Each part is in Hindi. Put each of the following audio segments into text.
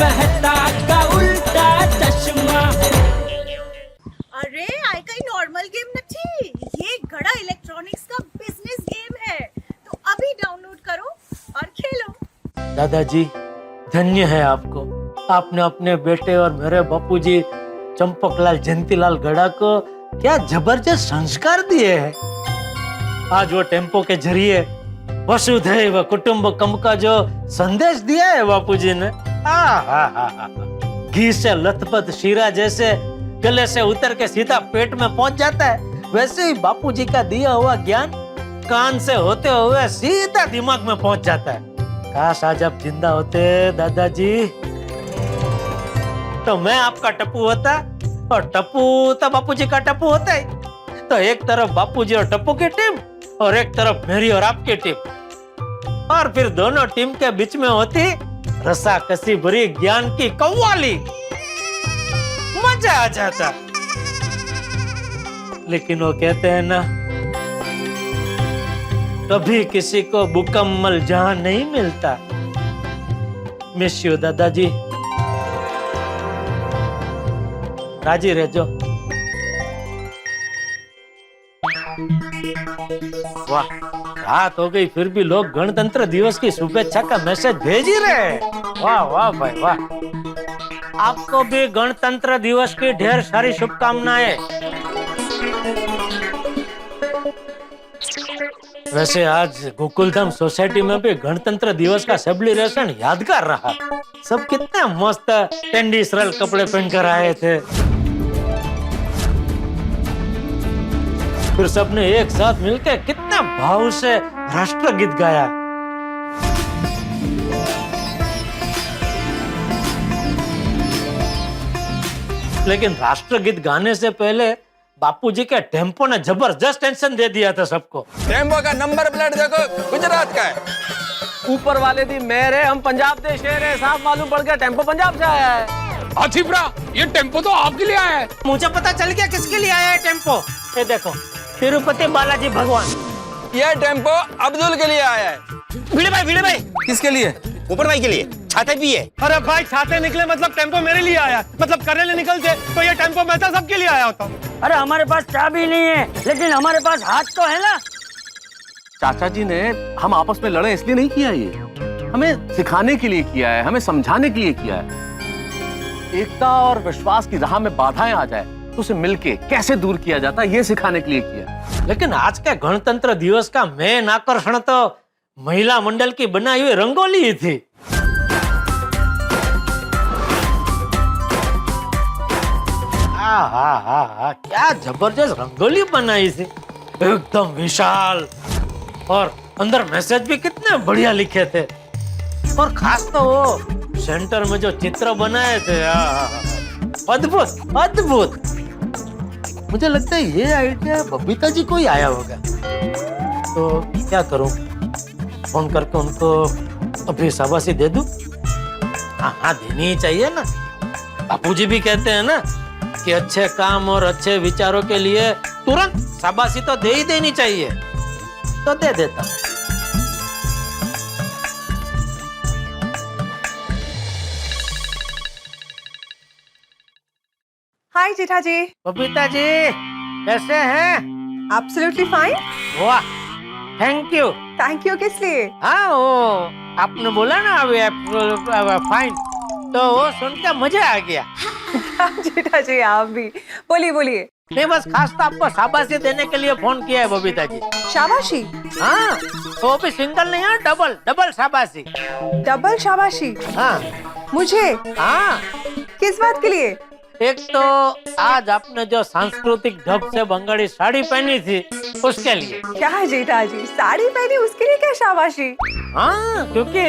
मेहता का उल्टा चश्मा। अरे આ કઈ નોર્મલ ગેમ નથી, ये गड़ा इलेक्ट्रॉनिक्स का बिजनेस गेम है, तो अभी डाउनलोड करो और खेलो। दादाजी धन्य है आपको, आपने अपने बेटे और मेरे बापूजी चंपकलाल जयंतीलाल गड़ा को क्या जबरदस्त संस्कार दिए हैं। आज वो टेम्पो के जरिए वसुधैव कुटुंबकम का जो संदेश दिया है बापूजी ने, घी से लथपथ शीरा जैसे गले से उतर के सीधा पेट में पहुंच जाता है, वैसे ही बापूजी का दिया हुआ ज्ञान कान से होते हुए सीधा दिमाग में पहुंच जाता है। काश आज आप जिंदा होते दादाजी, तो मैं आपका टप्पू होता और टप्पू तो बापूजी का टप्पू होता ही। तो एक तरफ बापूजी और टप्पू की टीम और एक तरफ मेरी और आपकी टीम, और फिर दोनों टीम के बीच में होती रसा कसी भरी ज्ञान की कव्वाली, मजा आ जाता। लेकिन वो कहते हैं ना, कभी किसी को मुकम्मल जहां नहीं मिलता। मिस यू दादाजी, राजी रहो। वाह, रात हो गई फिर भी लोग गणतंत्र दिवस की शुभेच्छा का मैसेज भेज ही रहे हैं। वाह वाह भाई वाह, आपको भी गणतंत्र दिवस की ढेर सारी शुभकामनाएं। वैसे आज गोकुलधाम सोसाइटी में भी गणतंत्र दिवस का सेलिब्रेशन यादगार रहा। सब कितने मस्त ट्रेडिशनल कपड़े पहनकर आए थे, फिर सबने एक साथ मिलकर कितना भाव से राष्ट्रगीत गाया। लेकिन राष्ट्रगीत गाने से पहले बापूजी के टेम्पो ने जबरदस्त टेंशन दे दिया था सबको। टेम्पो का नंबर प्लेट देखो, गुजरात का है। ऊपर वाले दी मेहर है, हम पंजाब दे शेर है, साफ मालूम पड़ गया टेम्पो पंजाब से आया है। आचिपरा, ये टेम्पो तो आपके लिए आया है। मुझे पता चल गया किसके लिए आया है टेम्पो। ये देखो, तिरुपति बालाजी भगवान। ये टेम्पो अब्दुल के लिए आया है। भिड़े भाई किसके लिए? ऊपर भाई के लिए। छाते भी है। अरे भाई छाते निकले मतलब टेम्पो मेरे लिए आया, मतलब करेले निकलते तो ये टेम्पो मैं तो सबके लिए आया होता। अरे हमारे पास चाबी नहीं है, लेकिन हमारे पास हाथ तो है ना। चाचा जी ने हम आपस में लड़े इसलिए नहीं किया, ये हमें सिखाने के लिए किया है, हमें समझाने के लिए किया है। एकता और विश्वास की राह में बाधाएं आ जाए तो उसे मिलके कैसे दूर किया जाता है, ये सिखाने के लिए किया। लेकिन आज के गणतंत्र दिवस का मेन आकर्षण तो महिला मंडल की बनाई हुई रंगोली ही थी। क्या जबरदस्त रंगोली बनाई थी, एकदम विशाल, और अंदर मैसेज भी कितने बढ़िया लिखे थे। और खास तो वो सेंटर में जो चित्र बनाए थे, अद्भुत अद्भुत। मुझे लगता है ये आइडिया बबीता जी को ही आया होगा। तो क्या करूं, फोन करके उनको अभी शाबाशी दे दूं? हाँ देनी ही चाहिए ना। बापूजी भी कहते हैं ना कि अच्छे काम और अच्छे विचारों के लिए तुरंत शाबाशी तो दे ही देनी चाहिए, तो दे देता हूं। हाय जेठा जी। बबीता जी कैसे हैं? Absolutely fine. वाह, थैंक यू। थैंक यू किस लिए? हाँ, वो आपने बोला ना अभी फाइन, तो वो सुनकर मजा आ गया। जेठा जी आप भी बोलिए बोलिए। नहीं, बस खास तो आपको शाबाशी देने के लिए फोन किया है बबीता जी। शाबाशी? हाँ, वो भी सिंगल नहीं है, डबल डबल शाबाशी। डबल शाबाशी? हाँ मुझे? हाँ। किस बात के लिए? एक तो आज आपने जो सांस्कृतिक ढब से बंगाली साड़ी पहनी थी उसके लिए। क्या जेठा जी, साड़ी पहनी उसके लिए क्या शाबाशी? हाँ, क्योंकि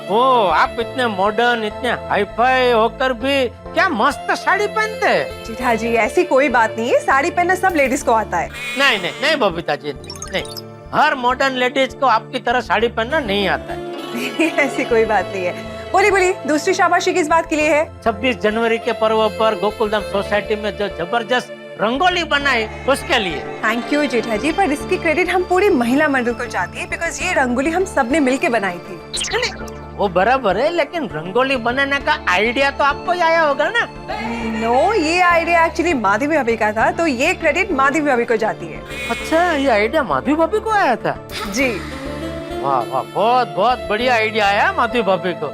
वो आप इतने मॉडर्न, इतने हाईफाई होकर भी क्या मस्त साड़ी पहनते हैं। जेठा जी ऐसी कोई बात नहीं है, साड़ी पहनना सब लेडीज को आता है। नहीं नहीं नहीं बबीता जी, नहीं, हर मॉडर्न लेडीज को आपकी तरह साड़ी पहनना नहीं आता है। ऐसी कोई बात नहीं है। बोली बोली, दूसरी शाबाशी किस बात के लिए है? 26 जनवरी के पर्व पर गोकुलधाम सोसाइटी में जो जबरदस्त रंगोली बनाई उसके लिए। थैंक यू जेठा जी, पर इसकी क्रेडिट हम पूरी महिला मंडल को जाती है, बिकॉज ये रंगोली हम सबने मिलके बनाई थी। वो बराबर है, लेकिन रंगोली बनाने का आइडिया तो आपको ही आया होगा ना। नो, ये आइडिया एक्चुअली माधवी भाभी का था, तो ये क्रेडिट माधवी भाभी को जाती है। अच्छा, ये आइडिया माधवी भाभी को आया था? जी। वाह वाह, बहुत बहुत बढ़िया आइडिया आया माधवी भाभी को।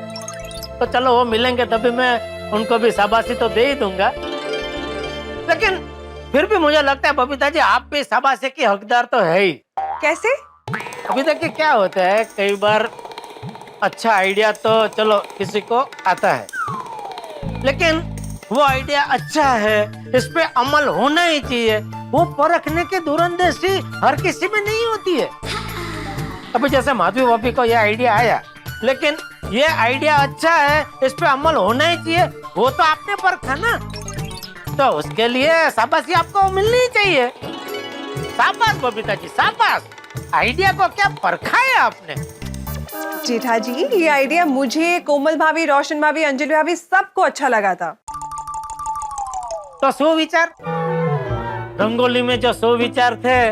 तो चलो वो मिलेंगे तभी मैं उनको भी शाबाशी तो दे ही दूंगा, लेकिन फिर भी मुझे लगता है बबीता जी आप भी शाबाशी की हकदार तो है ही। कैसे? अभी देखिए क्या होता है, कई बार अच्छा आइडिया तो चलो किसी को आता है, लेकिन वो आइडिया अच्छा है, इस पे अमल होना ही चाहिए, वो परखने की दूरंदेशी हर किसी में नहीं होती है। अभी जैसे माधवी भाभी को ये आइडिया आया, लेकिन ये आइडिया अच्छा है, इस पे अमल होना ही चाहिए, वो तो आपने परखा ना, तो उसके लिए शाबाशी आपको मिलनी ही चाहिए। शाबाश बबीता जी, शाबाश। आइडिया को क्या परखा है आपने। जेठा जी, ये आइडिया मुझे, कोमल भाभी, रोशन भाभी, अंजलि भाभी सबको अच्छा लगा था। तो सुविचार, रंगोली में जो सुविचार थे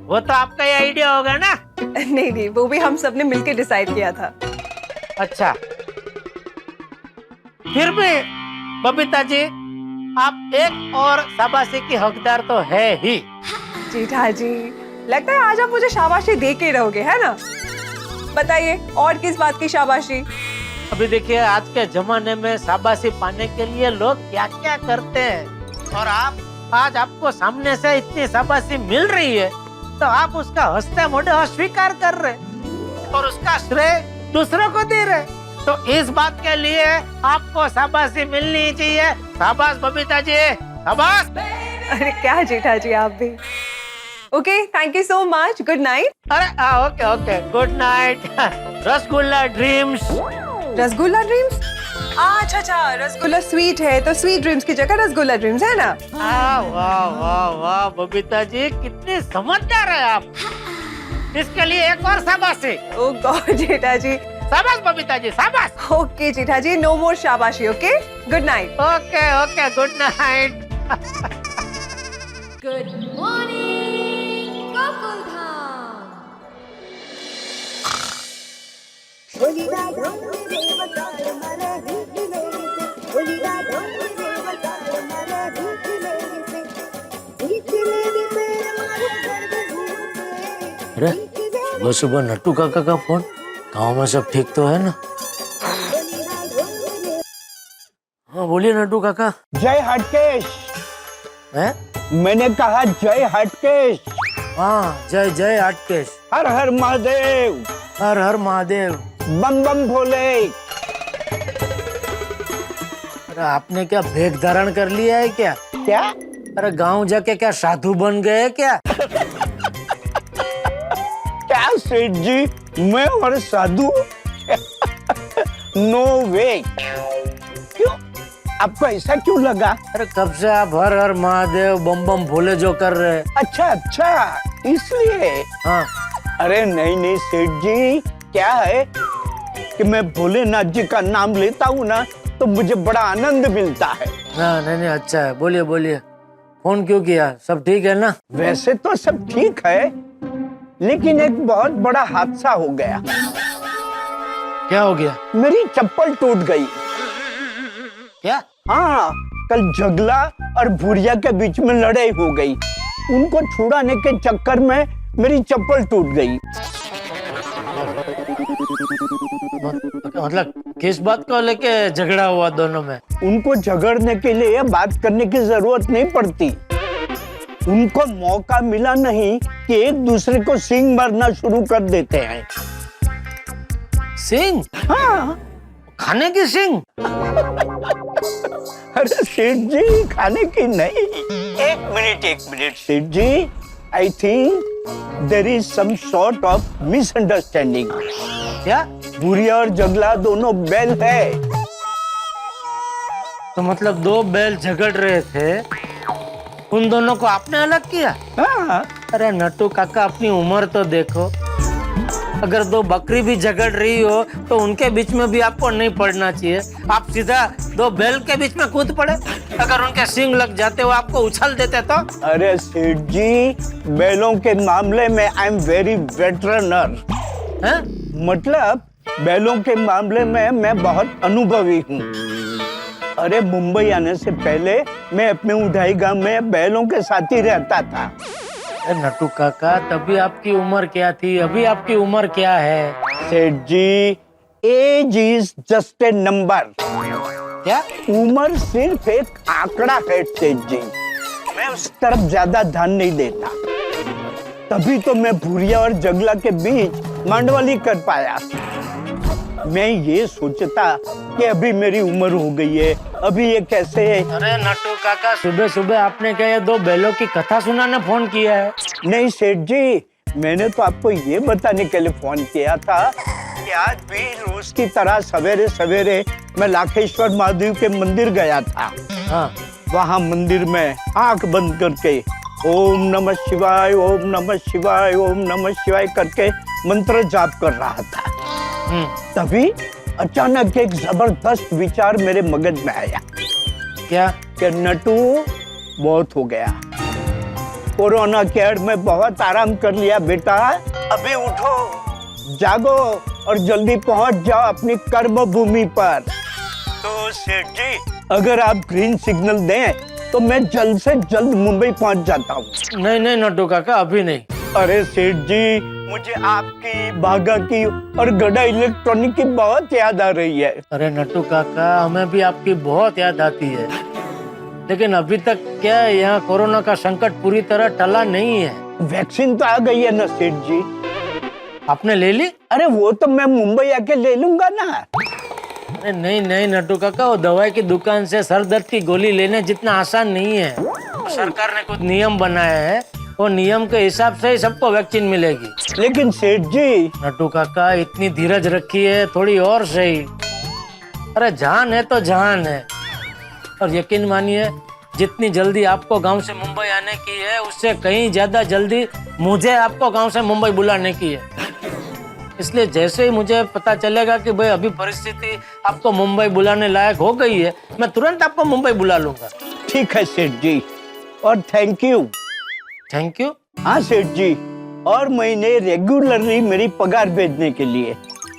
वो तो आपका ही आइडिया होगा ना। नहीं नहीं, वो भी हम सबने मिलकर डिसाइड किया था। अच्छा, फिर भी बबीता जी आप एक और शाबाशी की हकदार तो है ही। जेठा जी, लगता है आज आप मुझे शाबाशी दे के रहोगे, है ना? बताइए और किस बात की शाबाशी? अभी देखिए आज के जमाने में शाबाशी पाने के लिए लोग क्या क्या करते हैं, और आज आपको सामने से इतनी शाबाशी मिल रही है तो आप उसका हंसते मोटे अस्वीकार कर रहे और उसका श्रेय दूसरों को दे रहे, तो इस बात के लिए आपको शाबाशी मिलनी चाहिए। शाबाश बबीता जी, शाबाश। अरे क्या जेठा जी, आप भी। Okay, thank you so much, good night. अरे okay okay, good night. Rasgulla dreams. Rasgulla dreams? अच्छा अच्छा, रसगुल्ला स्वीट है तो स्वीट ड्रीम्स की जगह रसगुल्ला ड्रीम्स, है ना? वाह वाह वाह बबीता जी, कितनी समझदार है आप। इसके लिए एक और शाबाशी। ओह गॉड जेठा जी। शाबाश बबीता जी, शाबाश। ओके जेठा जी, नो मोर शाबाशी, okay? Good night. Okay okay, good night. Good morning Gokuldham. अरे सुबह सुबह नट्टू काका का फोन, गाँव में सब ठीक तो है ना? हाँ बोलिए नट्टू काका। जय हटकेश। हैं? मैंने कहा जय हटकेश। हाँ जय जय हटकेश। हर हर महादेव। हर हर महादेव। बम बम भोले। अरे आपने क्या भेष धारण कर लिया है क्या? क्या? अरे गांव जाके क्या साधु बन गए क्या? क्या सेठ जी, मैं और साधु? नो वे। क्यों, आपको ऐसा क्यों लगा? अरे कब से आप हर हर महादेव बम बम भोले जो कर रहे हैं। अच्छा अच्छा, इसलिए। हाँ। अरे नहीं नहीं सेठ जी, क्या है कि मैं भोलेनाथ जी का नाम लेता हूँ ना तो मुझे बड़ा आनंद मिलता है। हाँ नहीं नहीं, अच्छा है, बोलिए बोलिए, फोन क्यों किया? सब ठीक है ना? वैसे तो सब ठीक है, लेकिन एक बहुत बड़ा हादसा हो गया। क्या हो गया? मेरी चप्पल टूट गई। क्या? हाँ, कल जगला और भूरिया के बीच में लड़ाई हो गई। उनको छुड़ाने के चक्कर में मेरी चप्पल टूट गई। मतलब किस बात को लेके झगड़ा हुआ दोनों में? उनको झगड़ने के लिए बात करने की जरूरत नहीं पड़ती। उनको मौका मिला नहीं कि एक दूसरे को सींग मारना शुरू कर देते हैं। सिंह? हाँ। खाने की सिंह? अरे सेठ जी, खाने की नहीं। एक minute Seth ji, I think there is some sort of misunderstanding. क्या? भूरिया और जगला दोनों बैल है। तो मतलब दो बैल झगड़ रहे थे, उन दोनों को आपने अलग किया? हाँ। अरे नट्टू काका, अपनी उम्र तो देखो। अगर दो बकरी भी झगड़ रही हो तो उनके बीच में भी आपको नहीं पड़ना चाहिए, आप सीधा दो बैल के बीच में कूद पड़े। अगर उनके सींग लग जाते हो आपको उछल देते तो? अरे सेठ जी, बैलों के मामले में आई एम वेरी वेटरनर। हैं? मतलब बैलों के मामले में मैं बहुत अनुभवी हूँ। अरे मुंबई आने से पहले मैं अपने उठाई गांव में बैलों के साथ ही रहता था। नटू काका, तभी आपकी उम्र क्या थी, अभी आपकी उम्र क्या है? Seth ji, age is just a number. क्या? उम्र सिर्फ एक आंकड़ा है सेठ जी। मैं उस तरफ ज्यादा ध्यान नहीं देता, तभी तो मैं भूरिया और जगला के बीच मांडवाली कर पाया। मैं ये सोचता कि अभी मेरी उम्र हो गई है, अभी ये कैसे है। अरे नटू काका, सुबह सुबह आपने क्या ये 2 बैलों की कथा सुनाने फोन किया है? नहीं सेठ जी, मैंने तो आपको ये बताने के लिए फोन किया था कि आज भी रोज की तरह सवेरे सवेरे मैं लाखेश्वर महादेव के मंदिर गया था। हाँ। वहाँ मंदिर में आंख बंद करके ओम नमः शिवाय, ओम नमः शिवाय, ओम नमः शिवाय करके मंत्र जाप कर रहा था। तभी अचानक एक जबरदस्त विचार मेरे मगज में आया। क्या? कि नटू, बहुत हो गया, कोरोना केयर में बहुत आराम कर लिया बेटा, अभी उठो, जागो और जल्दी पहुंच जाओ अपनी कर्म भूमि पर। तो सेठ जी, अगर आप ग्रीन सिग्नल दें तो मैं जल्द से जल्द मुंबई पहुंच जाता हूँ। नहीं नहीं नटू काका, अभी नहीं। अरे सेठ जी, मुझे आपकी, बागा की और गड़ा इलेक्ट्रॉनिक की बहुत याद आ रही है। अरे नटू काका, हमें भी आपकी बहुत याद आती है, लेकिन अभी तक क्या है, यहाँ कोरोना का संकट पूरी तरह टला नहीं है। वैक्सीन तो आ गई है ना सेठ जी? आपने ले ली? अरे वो तो मैं मुंबई आके ले लूंगा ना। अरे नहीं नहीं नटू काका, वो दवाई की दुकान से सर दर्द की गोली लेने जितना आसान नहीं है। सरकार ने कुछ नियम बनाए हैं, वो नियम के हिसाब से ही सबको वैक्सीन मिलेगी। लेकिन सेठ जी, नटू काका, इतनी धीरज रखी है, थोड़ी और सही। अरे जान है तो जान है, और यकीन मानिए जितनी जल्दी आपको गांव से मुंबई आने की है, उससे कहीं ज्यादा जल्दी मुझे आपको गांव से मुंबई बुलाने की है। इसलिए जैसे ही मुझे पता चलेगा कि भाई अभी परिस्थिति आपको मुंबई बुलाने लायक हो गई है, मैं तुरंत आपको मुंबई बुला लूंगा। ठीक है सेठ जी, और थैंक यू। Thank you? हाँ सेठ जी, और महीने रेगुलरली मेरी पगार भेजने के लिए।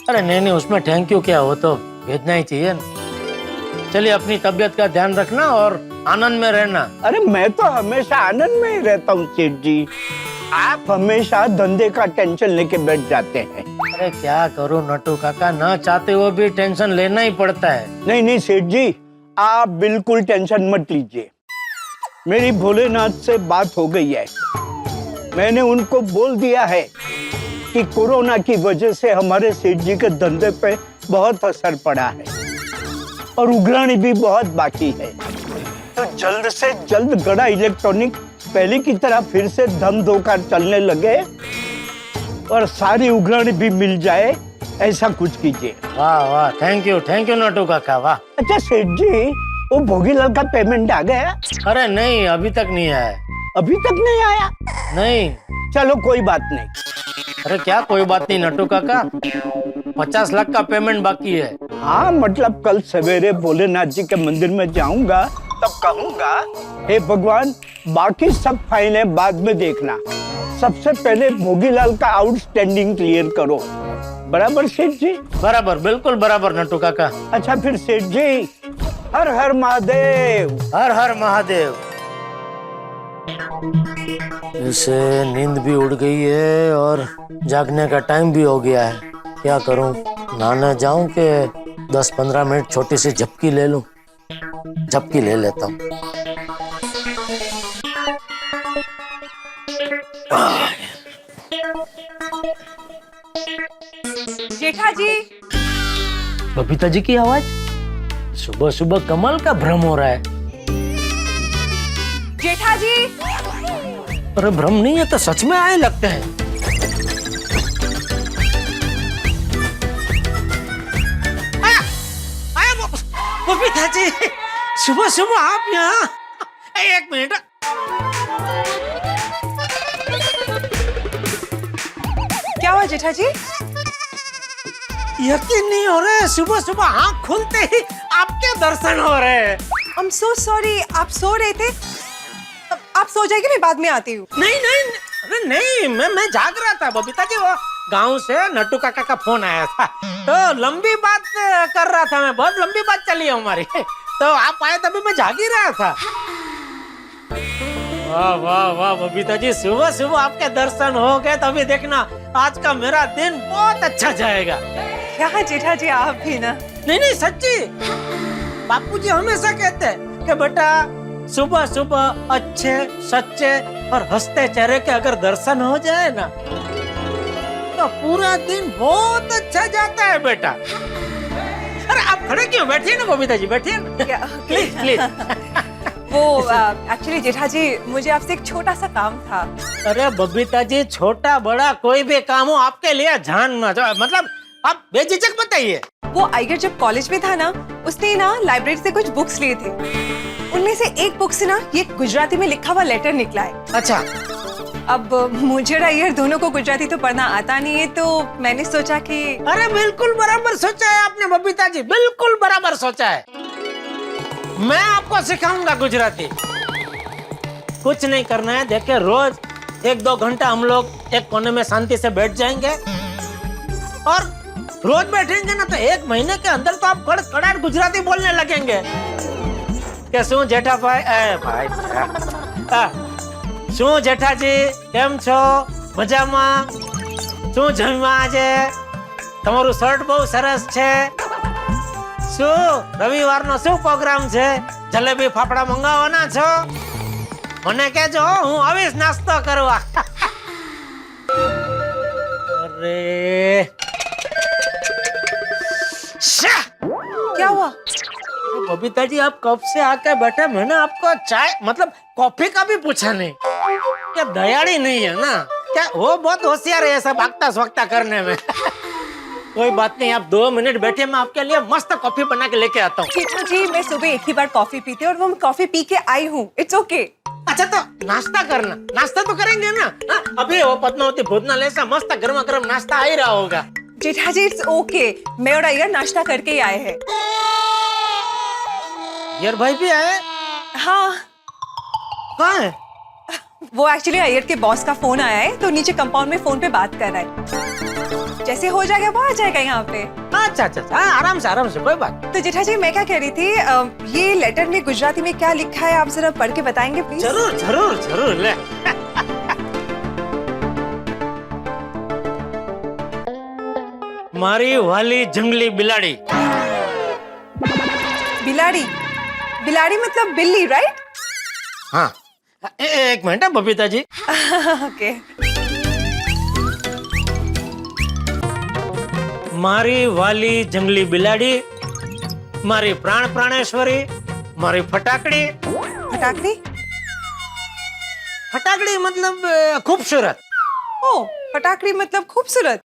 अरे नहीं नहीं, उसमें थैंक यू क्या, हो तो भेजना ही चाहिए ना। चलिए, अपनी तबीयत का ध्यान रखना और आनंद में रहना। अरे मैं तो हमेशा आनंद में ही रहता हूँ सेठ जी, आप हमेशा धंधे का टेंशन लेके बैठ जाते हैं। अरे क्या करूं नटू काका, ना चाहते हुए भी टेंशन लेना ही पड़ता है। नहीं नहीं सेठ जी, आप बिल्कुल टेंशन मत लीजिए। मेरी भोलेनाथ से बात हो गई है, मैंने उनको बोल दिया है कि कोरोना की वजह से हमारे सेठ जी के धंधे पे बहुत असर पड़ा है और उघराणी भी बहुत बाकी है। तो जल्द से जल्द गड़ा इलेक्ट्रॉनिक पहले की तरह फिर से धम धोकर चलने लगे और सारी उघराणी भी मिल जाए, ऐसा कुछ कीजिए। वाह वाह, थैंक यू नटू काका, वाह। अच्छा सेठ जी, वो भोगीलाल का पेमेंट आ गया? अरे नहीं, अभी तक नहीं आया। अभी तक नहीं आया? नहीं। चलो कोई बात नहीं। अरे क्या कोई बात नहीं नटू काका, 50 लाख का पेमेंट बाकी है। हाँ मतलब कल सवेरे भोलेनाथ जी के मंदिर में जाऊंगा, तब कहूंगा, हे भगवान, बाकी सब फाइलें बाद में देखना, सबसे पहले भोगीलाल का आउटस्टैंडिंग क्लियर करो। बराबर सेठ जी? बराबर, बिल्कुल बराबर नटू काका। अच्छा फिर सेठ जी, हर हर महादेव। हर हर महादेव। इसे नींद भी उड़ गई है और जागने का टाइम भी हो गया है। क्या करूं, नहाने जाऊं कि 10-15 मिनट छोटी सी झपकी ले लूं? झपकी ले लेता हूं। जेठा जी। बबीता जी की आवाज? सुबह सुबह कमाल का भ्रम हो रहा है। जेठा जी। अरे भ्रम नहीं है तो सच में आए लगते हैं। बबीता जी, सुबह सुबह आप यहाँ? एक मिनट। क्या हुआ जेठा जी? यकीन नहीं हो रहा है, सुबह सुबह आँख खुलते ही आपके दर्शन हो रहे हैं। I'm so sorry, आप सो रहे थे? आप सो जाइए, मैं बाद में आती हूँ। नहीं नहीं, अरे नहीं, मैं जाग रहा था बबीता जी, वो गांव से नट्टू काका का फोन आया था, तो लंबी बात कर रहा था मैं, बहुत लंबी बात चली है हमारी। तो आप आए तभी मैं जाग ही रहा था। वाह वाह वाह बबीता जी, सुबह सुबह आपके दर्शन हो गए तो अभी देखना आज का मेरा दिन बहुत अच्छा जाएगा। क्या जेठा जी आप भी ना। नहीं नहीं सच्ची, बापूजी हमेशा कहते हैं कि बेटा सुबह सुबह अच्छे सच्चे और हंसते चेहरे के अगर दर्शन हो जाए ना तो पूरा दिन बहुत अच्छा जाता है बेटा। अरे आप खड़े क्यों, बैठिए ना बबीता जी, बैठिए ना प्लीज प्लीज। वो एक्चुअली जेठा जी मुझे आपसे एक छोटा सा काम था। अरे बबीता जी, छोटा बड़ा कोई भी काम हो आपके लिए जान ना जाए, मतलब आप बेझिझक बताइए। वो आइगर जब कॉलेज में था ना, उसने ना लाइब्रेरी से कुछ बुक्स लिए थे। उनमें से एक बुक से ना ये गुजराती में लिखा हुआ लेटर निकला है। अच्छा। अब मुझे और आइगर दोनों को गुजराती तो पढ़ना आता नहीं है, तो मैंने सोचा कि अरे बिल्कुल बराबर सोचा है आपने बबीता जी, बिल्कुल बराबर सोचा है। मैं आपको सिखाऊंगा गुजराती। कुछ नहीं करना है, देखिए रोज 1-2 घंटा हम लोग एक कोने में शांति से बैठ जाएंगे और रोज बैठेंगे ना तो 1 महीने के अंदर तो आप कड़कड़ाट गुजराती बोलने लगेंगे। કે શું જેઠાભાઈ, એ ભાઈ શું જેઠાજી કેમ છો, મજામાં? શું જમ્યા આજે? તમારું શર્ટ બહુ સરસ છે। શું રવિવારનો શું પ્રોગ્રામ છે? જલેબી ફાફડા મંગાવવાના છો? મને કહેજો, હું આવીશ નાસ્તો કરવા। અરે क्या हुआ? बबीता जी आप कब से आके बैठे, मैंने आपको चाय मतलब कॉफी का भी पूछा नहीं। क्या दयाड़ी नहीं है ना क्या? वो बहुत होशियार है ऐसा भागता स्वगता करने में। कोई बात नहीं, आप 2 मिनट बैठे, मैं आपके लिए मस्त कॉफी बना के लेके आता हूँ। जेठा जी मैं सुबह एक ही बार कॉफी पीती हूँ और वो कॉफी पी के आई हूँ, इट्स ओके। अच्छा तो नाश्ता करना, नाश्ता तो करेंगे ना। अभी वो पद्मावती भोजनालय से मस्त गर्मा गर्म नाश्ता आ ही रहा होगा। जेठा जी इट्स ओके, मैं और आइगर नाश्ता करके ही आए हैं। यार भाई भी आए? हाँ। कहाँ है? वो एक्चुअली अय्यर के बॉस का फोन आया है, तो नीचे कंपाउंड में फोन पे बात कर रहा है। जैसे हो जाएगा वो आ जाएगा यहाँ पे। अच्छा अच्छा अच्छा, आराम से कोई बात। तो जेठा जी मैं क्या कह रही थी, ये लेटर में गुजराती में क्या लिखा है आप जरा पढ़ के बताएंगे प्लीज? जरूर जरूर जरूर, ले। मारी वाली जंगली बिलाड़ी। बिलाड़ी? बिलाड़ी मतलब बिल्ली, राइट? हाँ, एक मिनट है बबीता जी। ओके। मारी वाली जंगली बिलाड़ी, मारी प्राण प्राणेश्वरी, मारी फटाकड़ी। फटाकड़ी? फटाकड़ी मतलब खूबसूरत। ओ, फटाकड़ी मतलब खूबसूरत।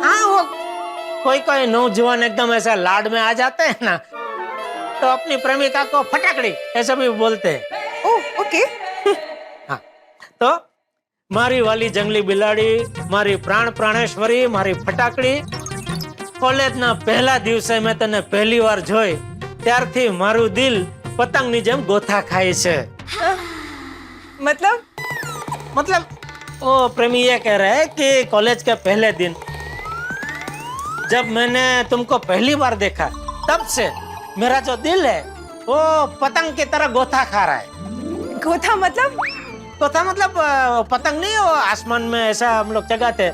हाँ, वो कोई नौजवान एकदम ऐसा लाड में आ जाते हैं ना, तो अपनी प्रेमिका को फटाकड़ी ऐसा भी बोलते हैं। Oh okay. हाँ, तो मारी वाली जंगली बिलाड़ी, मारी प्राण प्राणेश्वरी, मारी फटाकड़ी, કોલેજના પહેલા દિવસે મેં તને પહેલી વાર જોઈ ત્યારથી મારું દિલ પતંગની જેમ ગોથા ખાય છે। मतलब वो प्रेमी ये कह रहा है कि कॉलेज के पहले दिन जब मैंने तुमको पहली बार देखा तब से मेरा जो दिल है वो पतंग की तरह गोथा खा रहा है। गोथा मतलब? गोथा मतलब पतंग नहीं, वो आसमान में ऐसा हम लोग जगाते,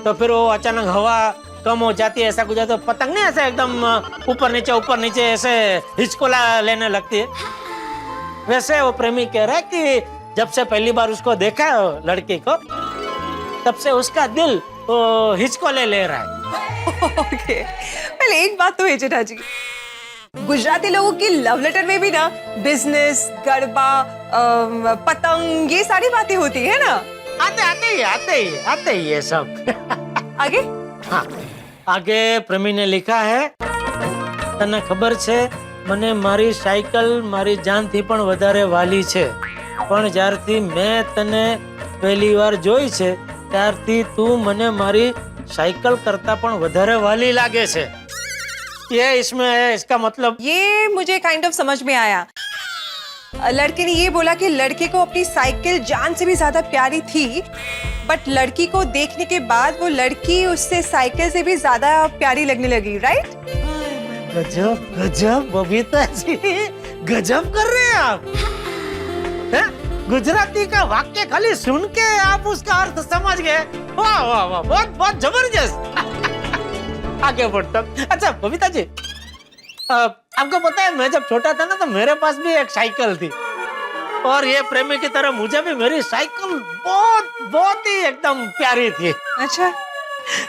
तो फिर वो अचानक हवा कम हो जाती है, ऐसा कुछ, तो पतंग नहीं ऐसे एकदम ऊपर नीचे ऐसे हिचकोला लेने लगती है। वैसे वो प्रेमी कह रहा है कि जब से पहली बार उसको देखा है लड़की को, तब से उसका दिल वो हिचकोले ले रहा है। ओके। पहले एक बात तो है जेठा जी, गुजराती लोगों की लव लेटर में भी ना बिजनेस, गरबा, पतंग, ये सारी बातें होती है ना। आते ही ये सब। आगे? हाँ, आगे प्रेमी ने लिखा है, तने खबर छे મને મારી સાયકલ મારી જાનથી પણ વધારે વાલી છે, પણ જ્યારથી મેં તને પહેલી વાર જોઈ છે ત્યારથી તું મને મારી સાયકલ કરતા પણ વધારે વાલી લાગે છે। ये इसमें है, इसका मतलब ये मुझे काइंड ऑफ समझ में आया। लड़के ने ये बोला कि लड़के को अपनी साइकिल जान से भी ज्यादा प्यारी थी, बट लड़की को देखने के बाद वो लड़की उससे साइकिल से भी ज्यादा प्यारी लगने लगी, राइट? गजब गजब बबीता जी, गजब कर रहे हैं आप। हैं? गुजराती का वाक्य खाली सुन के आप उसका अर्थ समझ गए। वाह वाह वाह, बहुत बहुत जबरदस्त। आगे बढ़ता हूं। अच्छा बबीता जी, आपको पता है मैं जब छोटा था ना तो मेरे पास भी एक साइकिल थी, और ये प्रेमी की तरह मुझे भी मेरी साइकिल बहुत बहुत ही एकदम प्यारी थी। अच्छा।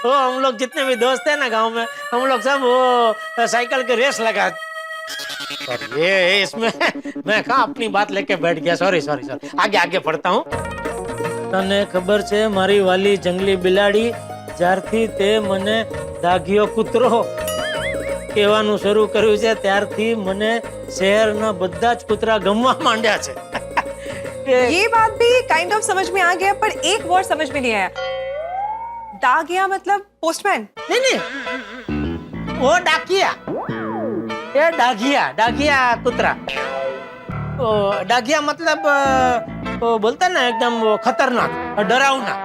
वो हम लोग जितने भी दोस्त हैं ना गांव में, हम लोग सब वो साइकिल की रेस लगा। और ये इसमें मैं कहा अपनी बात लेके बैठ गया। सॉरी सॉरी सॉरी, आगे आगे पढ़ता हूँ। तने खबर छे मारी वाली जंगली बिलाड़ी, ज्यारથી તે મને દાગ્યો કૂતરો કહેવાનું શરૂ કર્યું છે ત્યારથી મને શહેરના બધા જ કૂતરા ગમવા માંડ્યા છે। ये बात भी काइंड ऑफ समझ में आ गया, पर एक वर्ड समझ में नहीं आया। दागिया मतलब पोस्टमैन? नहीं नहीं, वो डाकिया, ये डाकिया, डाकिया कुतरा। वो डाकिया मतलब वो बोलता ना एकदम वो खतरनाक, डरावना,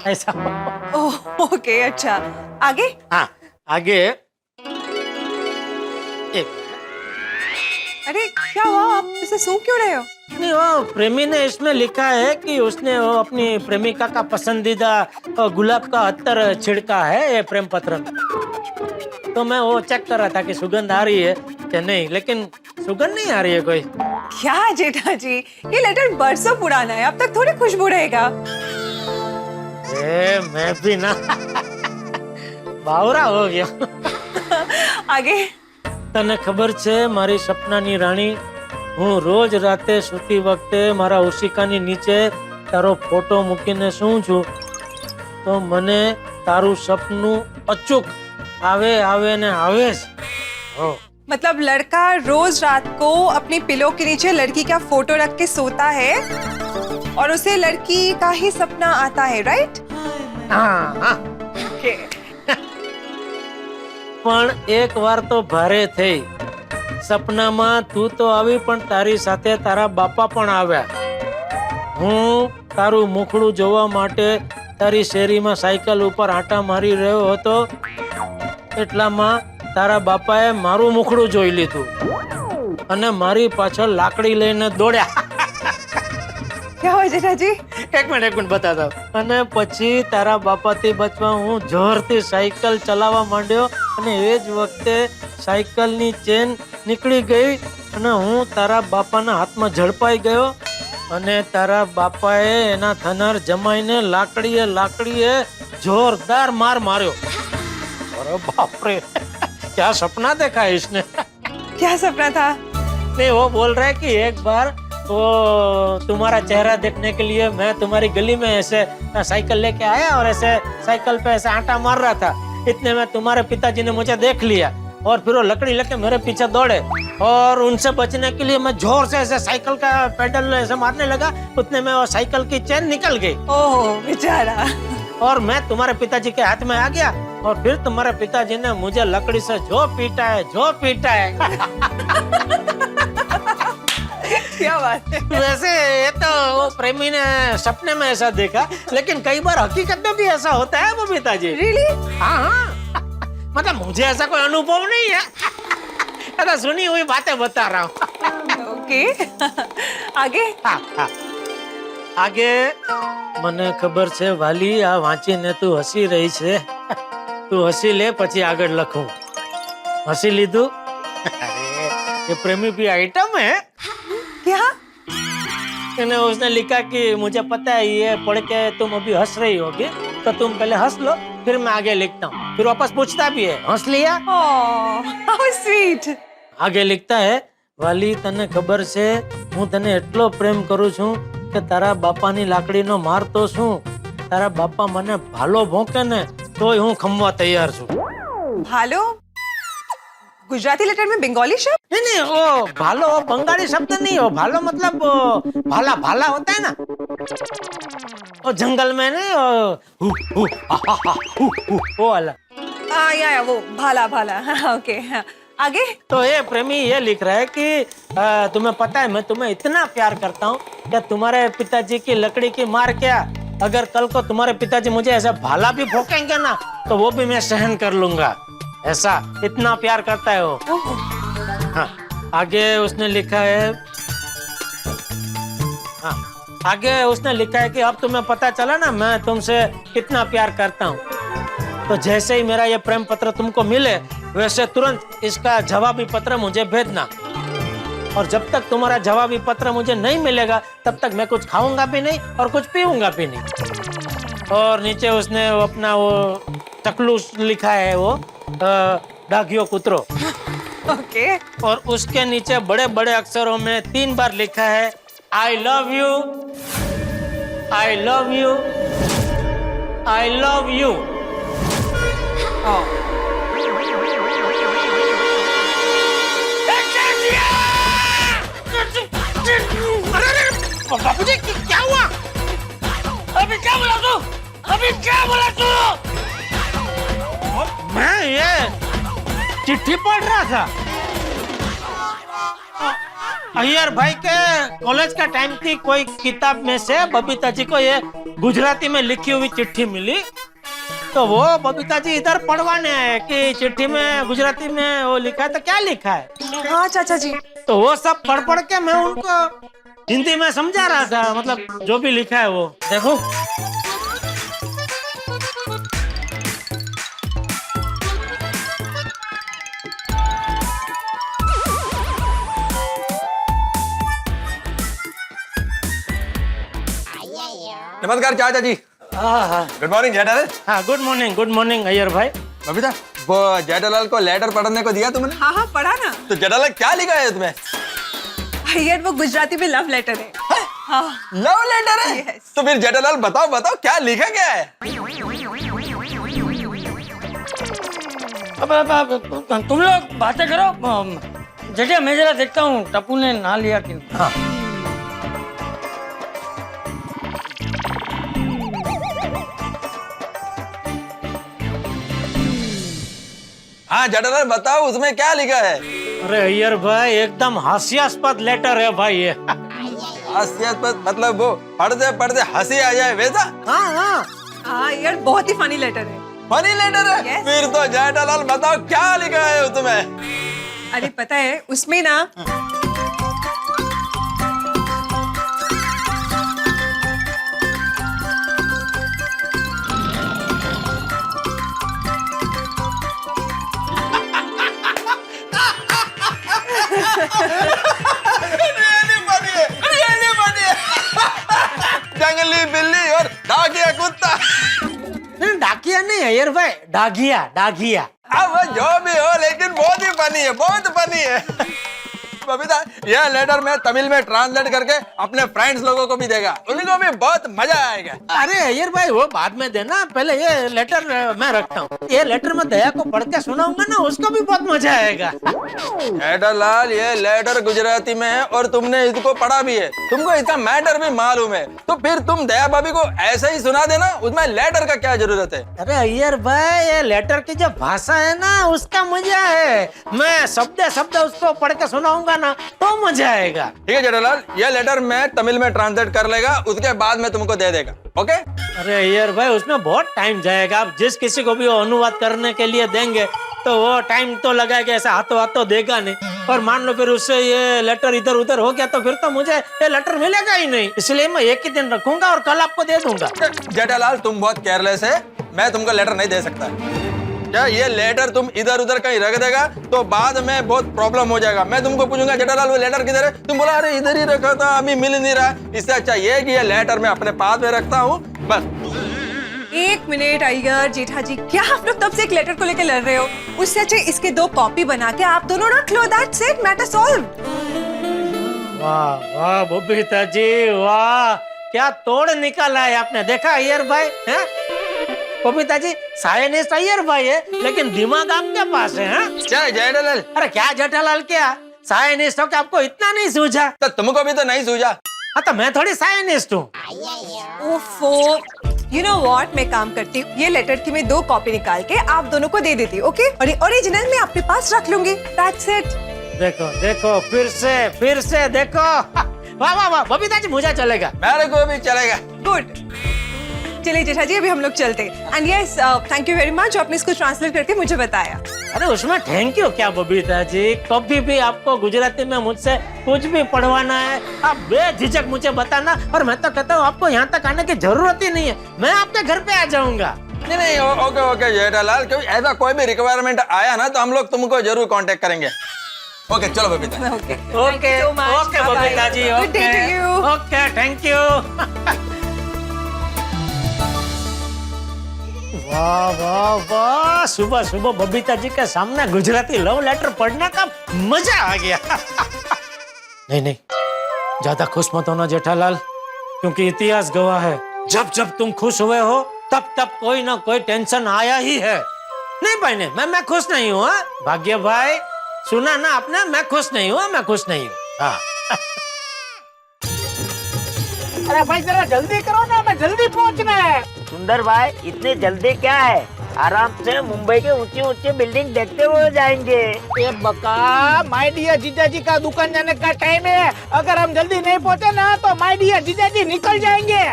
ऐसा। ओह ओके, अच्छा आगे? हाँ आगे एक, अरे क्या हुआ, आप इसे सूंघ क्यों रहे हो? नहीं वो प्रेमी ने इसमें लिखा है कि उसने वो अपनी प्रेमिका का पसंदीदा गुलाब का अत्तर छिड़का है ये प्रेम पत्र में। तो मैं वो चेक कर रहा था कि सुगंध आ रही है कि नहीं, लेकिन सुगंध नहीं आ रही है कोई। क्या जेठा जी, ये लेटर बरसों पुराना है, अब तक थोड़ी खुशबू रहेगा। मैं भी ना बावरा हो गया। आगे? तने खबर छे मारी सपनानी राणी, હું રોજ રાતે સૂતી વખતે મારા ઓશિકાની નીચે તારો ફોટો મૂકીને સૂઉં છું, તો મને તારું સપનું અચૂક આવે આવે ને આવે જ। मतलब लड़का रोज रात को अपनी पिलो के नीचे लड़की का फोटो रख के सोता है और उसे लड़की का ही सपना आता है, राइट? हाँ हाँ। ओके। પણ એક વાર તો ભારે થઈ। સપનામાં તું તો આવી પણ તારી સાથે તારા બાપા પણ આવ્યા। હું તારું મુખડું જોવા માટે તારી શેરીમાં સાયકલ ઉપર આંટા મારી રહ્યો હતો, એટલામાં તારા બાપાએ મારું મુખડું જોઈ લીધું અને મારી પાછળ લાકડી લઈને દોડ્યા। क्या हुआ जेठा जी? એક મિનિટ બતાતા। અને પછી તારા બાપાથી બચવા હું જોરથી સાયકલ ચલાવવા માંડ્યો અને એ જ વખતે સાયકલની ચેન નીકળી ગઈ અને હું તારા બાપાના હાથમાં ઝડપાઈ ગયો અને તારા બાપાએ એના થનાર જમાઈને લાકડીએ લાકડીએ જોરદાર માર માર્યો। અરે બાપ રે, क्या सपना देखा है इसने। क्या सपना था? नहीं वो बोल रहा है कि एक बार वो तुम्हारा चेहरा देखने के लिए मैं तुम्हारी गली में ऐसे साइकिल लेके आया और ऐसे साइकिल पे ऐसे आटा मार रहा था, इतने में तुम्हारे पिताजी ने मुझे देख लिया और फिर वो लकड़ी लेके मेरे पीछे दौड़े और उनसे बचने के लिए मैं जोर से ऐसे साइकिल का पेडल ऐसे मारने लगा, उतने में वो साइकिल की चेन निकल गई। ओह बेचारा। और मैं तुम्हारे पिताजी के हाथ में आ गया और फिर तुम्हारे पिताजी ने मुझे लकड़ी से जो पीटा है, जो पीटा है। क्या बात है। वैसे ये तो वो प्रेमी ने सपने में ऐसा देखा, लेकिन कई बार हकीकत में भी ऐसा होता है वो पिताजी। रियली? हाँ हाँ, मतलब मुझे ऐसा कोई अनुभव नहीं है, ऐसा सुनी हुई बातें बता रहा हूँ। ओके। आगे? हाँ हाँ आगे મને ખબર છે વાલી, આ વાંચીને તું હસી રહી છે, તું હસી લે પછી આગળ લખું। હસી લીધું? અરે ये प्रेमी भी आइटम है। क्या? उसने लिखा कि मुझे पता है ये पढ़ के तुम अभी हंस रही होगी, तो तुम पहले हंस लो फिर मैं आगे लिखता हूँ। फिर वापस पूछता भी है, हंस लिया? How sweet. आगे लिखता है, वाली तने खबर छे હું તને એટલો પ્રેમ કરું છું કે તારા બાપાની લાકડીનો માર તો શું, તારા બાપા મને ભાલો ભોંકે ને તોય હું ખમવા તૈયાર છું। भालो? गुजराती लेटर में बंगाली शब्द? नहीं वो भालो बंगाली शब्द नहीं हो, भालो मतलब भाला भाला होता है ना, वो जंगल में नहीं वो वाला। या वो भाला भाला। हाँ, ओके। हाँ, आगे? तो ये प्रेमी ये लिख रहा है कि तुम्हें पता है मैं तुम्हें इतना प्यार करता हूँ कि तुम्हारे पिताजी की लकड़ी की मार क्या, अगर कल को तुम्हारे पिताजी मुझे ऐसा भाला भी भोंकेंगे ना तो वो भी मैं सहन कर लूंगा। ऐसा इतना प्यार करता है वो। हाँ, आगे उसने लिखा है, हाँ, आगे उसने लिखा है कि अब तुम्हें पता चला ना मैं तुमसे कितना प्यार करता हूँ, तो जैसे ही मेरा ये प्रेम पत्र तुमको मिले वैसे तुरंत इसका जवाबी पत्र मुझे भेजना, और जब तक तुम्हारा जवाबी पत्र मुझे नहीं मिलेगा तब तक मैं कुछ खाऊंगा भी नहीं और कुछ पीऊंगा भी नहीं। और नीचे उसने वो अपना वो टकलू लिखा है, वो डाकियो कुतरो। ओके। और उसके नीचे बड़े बड़े अक्षरों में 3 बार लिखा है I love you, I love you, I love you. Bapu ji क्या हुआ? अभी क्या बोला तू? अभी क्या बोला तू? मैं ये चिट्ठी पढ़ रहा था, अय्यर भाई के कॉलेज का टाइम की कोई किताब में से बबीता जी को ये गुजराती में लिखी हुई चिट्ठी मिली, तो वो बबीता जी इधर पढ़वाने आए कि चिट्ठी में गुजराती में वो लिखा है तो क्या लिखा है। हाँ चाचा जी। तो वो सब पढ़ के मैं उनको हिंदी में समझा रहा था, मतलब जो भी लिखा है वो देखो। नमस्कार चाचा जी। हाँ, गुड मॉर्निंग जेठालाल। हाँ, गुड मॉर्निंग अय्यर भाई। बबीता, वो जेठालाल को लेटर पढ़ने को दिया तुमने? हाँ हाँ पढ़ा ना। तो जेठालाल क्या लिखा है तुम्हें? यार वो गुजराती में लव लेटर है। हाँ। लव लेटर है? Yes. तो फिर जेठालाल बताओ बताओ क्या लिखा क्या है? अब तुम लोग बातें करो, जेठिया मैं जरा देखता हूँ टप्पू ने ना लिया कि नहीं। हाँ। हाँ जेठालाल बताओ उसमें क्या लिखा है? अरे अय्यर भाई एकदम हास्यास्पद लेटर है भाई ये। हास्यास्पद मतलब वो पढ़ते पढ़ते हंसी आ जाए वैसा? हाँ हाँ हाँ यार बहुत ही फनी लेटर है। फनी लेटर है? Yes. फिर तो जेठालाल बताओ क्या लिखा है उसमें? अरे पता है उसमें ना जंगली बिल्ली और डाकिया कुत्ता। डाकिया नहीं अय्यर भाई, डागिया डागिया। अब वो जो भी हो लेकिन बहुत ही फनी है, बहुत फनी है। बबीता यह लेटर में तमिल में ट्रांसलेट करके अपने फ्रेंड्स लोगों को भी देगा, उनको भी बहुत मजा आएगा। अरे अय्यर भाई वो बाद में देना, पहले ये लेटर मैं रखता हूँ। ये लेटर मैं दया को पढ़ के सुनाऊंगा ना, उसको भी बहुत मजा आएगा। जेठालाल ये लेटर गुजराती में है और तुमने इसको पढ़ा भी है, तुमको इसका मैटर भी मालूम है, तो फिर तुम दया भाभी को ऐसे ही सुना देना, उसमें लेटर का क्या जरूरत है? अरे अय्यर भाई ये लेटर की जो भाषा है ना उसका मजा है, मैं शब्द शब्द उसको पढ़ के सुनाऊंगा ना तो मजा आएगा। ठीक है जेठालाल ये लेटर मैं तमिल में ट्रांसलेट कर लेगा, उसके बाद में तुमको दे देगा। ओके? अरे अय्यर भाई उसमें बहुत टाइम जाएगा, आप जिस किसी को भी वो अनुवाद करने के लिए देंगे तो वो टाइम तो लगाएगा, ऐसा हाथों हाथों देगा नहीं। और मान लो फिर उससे ये लेटर इधर उधर हो गया तो फिर तो मुझे ये लेटर मिलेगा ही नहीं, इसलिए मैं एक ही दिन रखूंगा और कल आपको दे दूंगा। जेठालाल तुम बहुत केयरलेस है, मैं तुमको लेटर नहीं दे सकता। क्या ये लेटर तुम इधर उधर कहीं रख देगा तो बाद में बहुत प्रॉब्लम हो जाएगा। मैं तुमको पूछूंगा जेठालाल वो लेटर किधर है, तुम बोला अरे इधर ही रखा था अभी मिल नहीं रहा। इससे अच्छा ये कि ये लेटर मैं अपने पास में रखता हूँ बस। एक मिनट अय्यर जेठा जी, क्या आप लोग तब से एक लेटर को लेकर लड़ रहे हो? उससे अच्छे इसके 2 कॉपी बना के आप दोनों रख लो, दैट्स इट, मैटर सॉल्व। वाह वाह बबीता जी वाह, क्या तोड़ निकाला है आपने, देखा अय्यर भाई है? बबीता जी साइंटिस्ट अय्यर भाई है लेकिन दिमाग आपके पास है। क्या जेठालाल? अरे क्या जेठालाल क्या साइंटिस्ट हो, क्या आपको इतना नहीं सूझा? तो तुमको भी तो नहीं सूझा। हाँ तो मैं थोड़ी साइंटिस्ट हूँ। ओफो यू नो व्हाट, मैं काम करती हूँ, ये लेटर की मैं 2 कॉपी निकाल के आप दोनों को दे देती हूँ, ओके? और ये ओरिजिनल मैं अपने पास रख लूंगी। That's it. देखो देखो फिर से देखो। वाह वाह वाह बबीता जी, मुझे चलेगा। मेरे को भी चलेगा। गुड। चलिए जेठा जी, अभी हम लोग चलते हैं। And yes, thank you very much, आपने इसको ट्रांसलेट करके मुझे बताया। अरे उसमें थैंक यू क्या बबीता जी, कभी भी आपको गुजराती में मुझसे कुछ भी पढ़वाना है आप बेझिझक मुझे बताना, और मैं तो कहता हूँ आपको यहाँ तक आने की जरूरत ही नहीं है, मैं आपके घर पे आ जाऊंगा। नहीं ओके ओके जेठालाल, क्योंकि ऐसा कोई भी रिक्वायरमेंट आया ना तो हम लोग तुमको जरूर कांटेक्ट करेंगे। ओके चलो Babita. Okay okay okay Babita ji, good day to okay you. Okay thank you. वाह वाह वाह, सुबह सुबह बबीता जी के सामने गुजराती लव लेटर पढ़ने का मजा आ गया। नहीं नहीं, ज्यादा खुश मत होना जेठालाल, क्योंकि इतिहास गवाह है जब जब तुम खुश हुए हो तब तब कोई ना कोई टेंशन आया ही है। नहीं भाई नहीं, मैं खुश नहीं हूँ। भाग्य भाई सुना ना आपने, मैं खुश नहीं हूँ, मैं खुश नहीं हूँ। हाँ। अरे भाई जरा जल्दी करो ना, हमें जल्दी पहुंचना है। सुंदर भाई इतनी जल्दी क्या है, आराम से मुंबई के ऊंची ऊंची बिल्डिंग देखते हुए जाएंगे। ये बका, माय डियर जीजा जी का दुकान जाने का टाइम है, अगर हम जल्दी नहीं पहुंचे ना तो माय डियर जीजा जी निकल जाएंगे।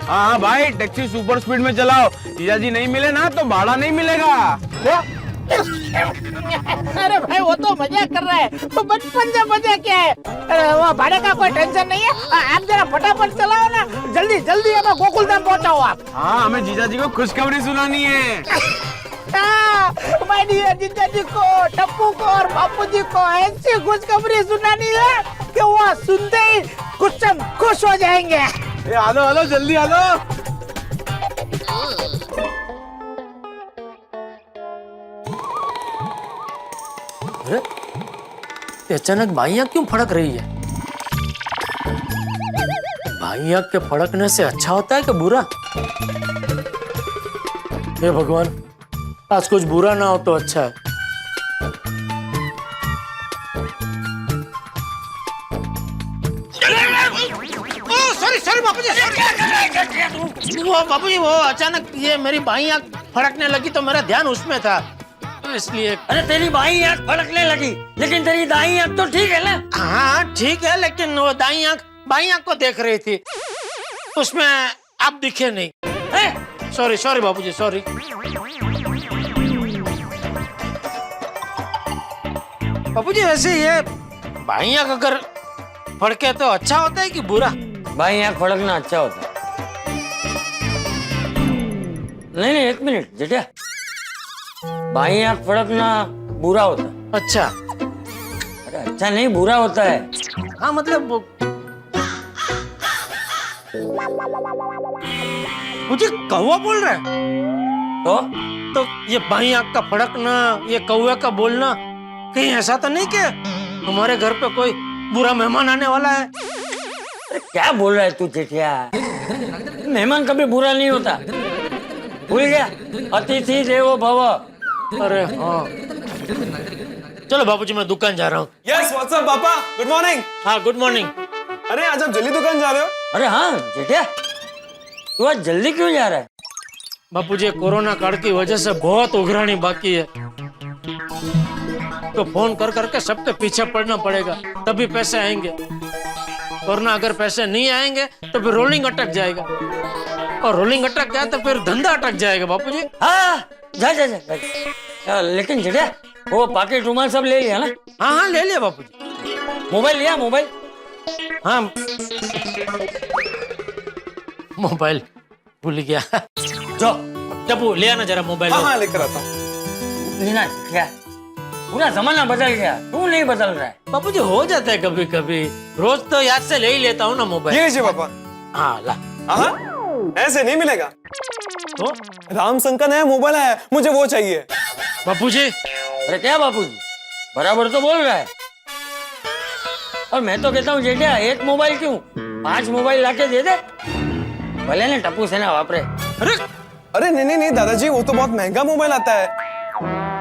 हाँ भाई, टैक्सी सुपर स्पीड में चलाओ, जीजा जी नहीं मिले ना तो भाड़ा नहीं मिलेगा। अरे भाई वो तो मजाक कर रहा है, तो बचपन से मजाक क्या है। अरे वो भाड़े का कोई टेंशन नहीं है, आप जरा फटाफट चलाओ ना, जल्दी जल्दी हमें गोकुलधाम पहुंचाओ आप। हाँ, हमें जीजा जी को खुशखबरी सुनानी है। माय डियर जीजा जी को, टप्पू को और बापू जी को ऐसी खुशखबरी सुनानी है कि वो सुनते ही खुश हो जाएंगे। आलो आलो जल्दी आलो। अचानक बाइयां क्यों फड़क रही है? बाइयां के फड़कने से अच्छा होता है कि बुरा? हे भगवान, आज कुछ बुरा ना हो तो अच्छा है। सॉरी बापूजी, वो बापूजी वो अचानक ये मेरी बाइयां फड़कने लगी तो मेरा ध्यान उसमें था, इसलिए। अरे तेरी बाई आंख फड़कने लगी, लेकिन तेरी दाई आंख तो ठीक है ना? हाँ ठीक है, लेकिन वो दाई आंख बाई आंख को देख रही थी, उसमें आप दिखे नहीं। सॉरी बापूजी, सॉरी। बापूजी वैसे ये बाई आंख अगर फड़के तो अच्छा होता है कि बुरा? बाई आंख फड़कना अच्छा होता है। नहीं एक मिनट जेठा, बाई आंख फड़कना बुरा होता है। अच्छा। अरे अच्छा नहीं, बुरा होता है। हाँ मतलब मुझे कौवा बोल रहा है तो ये बाई आंख का फड़कना, ये कौवे का बोलना, कहीं ऐसा तो नहीं कि हमारे घर पे कोई बुरा मेहमान आने वाला है? अरे क्या बोल रहा है तू जेठिया? मेहमान कभी बुरा नहीं होता, भूल गया? अतिथि देवो भव। अरे हाँ, चलो बाबूजी मैं दुकान जा रहा हूँ। यस व्हाट्सअप पापा, गुड मॉर्निंग। हाँ गुड मॉर्निंग। अरे आज आप जल्दी दुकान जा रहे हो? अरे हाँ जेठिया, तू आज जल्दी क्यों जा रहा है? बापूजी कोरोना काल की वजह से बहुत उघरानी बाकी है, तो फोन कर करके सबके पीछे पड़ना पड़ेगा, तभी पैसे आएंगे, वरना अगर पैसे नहीं आएंगे तो फिर रोलिंग अटक जाएगा, और रोलिंग अटक जाए तो फिर धंधा अटक जाएगा बापूजी। हाँ जा। लेकिन जेठिया वो पाकिट रुमाल सब ले लिया ना? हाँ ले लिया बापूजी। मोबाइल लिया? मोबाइल? हाँ मोबाइल भूल गया। जो टप्पू ले आना जरा मोबाइल। हाँ लेकर आता हूँ। लीना क्या, पूरा जमाना बदल गया, तू नहीं बदल रहा है। बापूजी हो जाता है कभी कभी, रोज तो याद से ले ही लेता हूँ ना मोबाइल। ये लीजिए पापा। हाँ ला। ऐसे नहीं मिलेगा, तो रामसंग का नया मोबाइल है, मुझे वो चाहिए। बापूजी अरे क्या बापूजी, बराबर तो बोल रहा है। और मैं तो कहता हूँ जेठिया, एक मोबाइल क्यों, 5 मोबाइल लाके दे दे, भले ने टप्पू से ना वापरे। अरे नहीं दादाजी, वो तो बहुत महंगा मोबाइल आता है।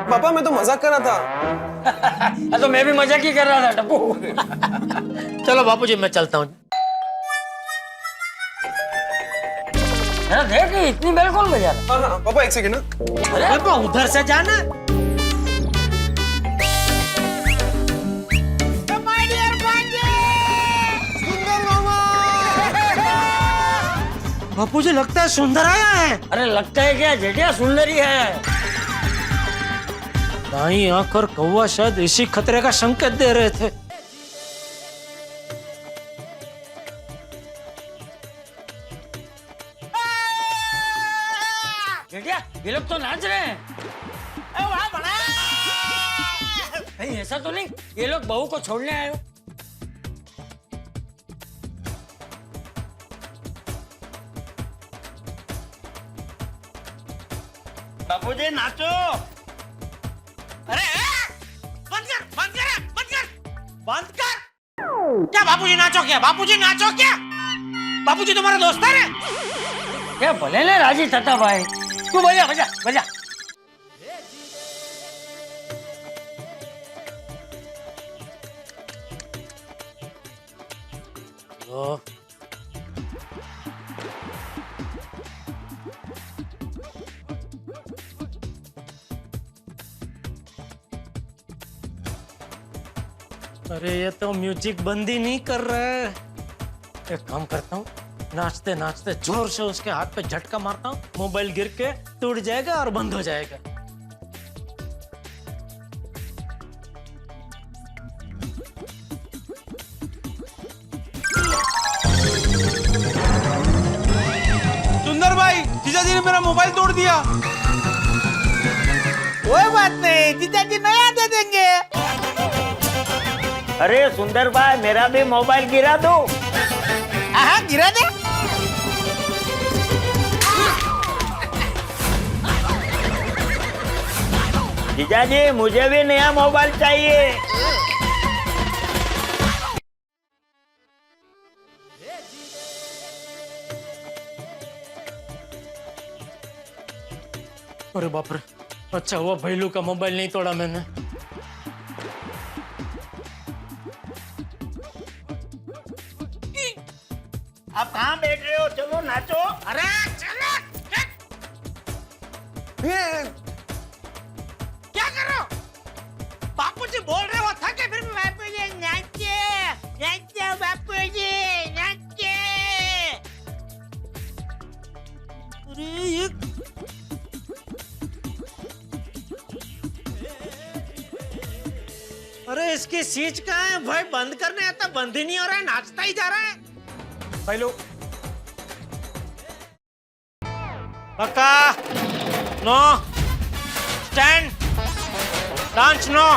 पापा मैं तो मजाक कर रहा था। तो मैं भी मजाक ही कर रहा था टप्पू। चलो बापूजी मैं चलता हूँ। देख इतनी बेल कौन बजा रहा? हाँ हाँ पापा एक सेकंड ना। अरे पापा उधर से जाना। बापूजी लगता है सुंदर आया है। अरे लगता है क्या जेठिया सुंदरी है। दाई आंख और कौवा शायद इसी खतरे का संकेत दे रहे थे। जेठिया ये लोग तो नाच रहे हैं। नहीं ऐसा तो नहीं ये लोग बहू को छोड़ने आए हो। बापूजी नाचो। अरे बंद कर बंद कर बंद कर बंद कर। क्या बापूजी नाचो क्या? बापूजी नाचो क्या? बापूजी तुम्हारा दोस्त है? क्या भले ने राजी थता भाई। तू बजा बजा बजा। ओ, अरे ये तो म्यूजिक बंद ही नहीं कर रहा है। एक काम करता हूँ, नाचते नाचते जोर से उसके हाथ पे झटका मारता हूँ, मोबाइल गिर के टूट जाएगा और बंद हो जाएगा। सुंदर भाई जीजा जी ने मेरा मोबाइल तोड़ दिया। कोई बात नहीं, जीजाजी नया दे देंगे। अरे सुंदर भाई मेरा भी मोबाइल गिरा दो। हाँ गिरा दे। जीजाजी मुझे भी नया मोबाइल चाहिए। अरे बाप रे, अच्छा हुआ भैलू का मोबाइल नहीं तोड़ा मैंने। आप कहाँ बैठ रहे हो? चलो नाचो। अरे चलो क्या कर रहे हो? बापूजी बोल रहे हो था कि फिर बापूजी नाचे नाचे बापूजी नाचे। अरे ये अरे इसकी सीच कहाँ है भाई? बंद करने आता बंद ही नहीं हो रहा है, नाचता ही जा रहा है। भाई लो पक्का नो स्टैंड डांस नो।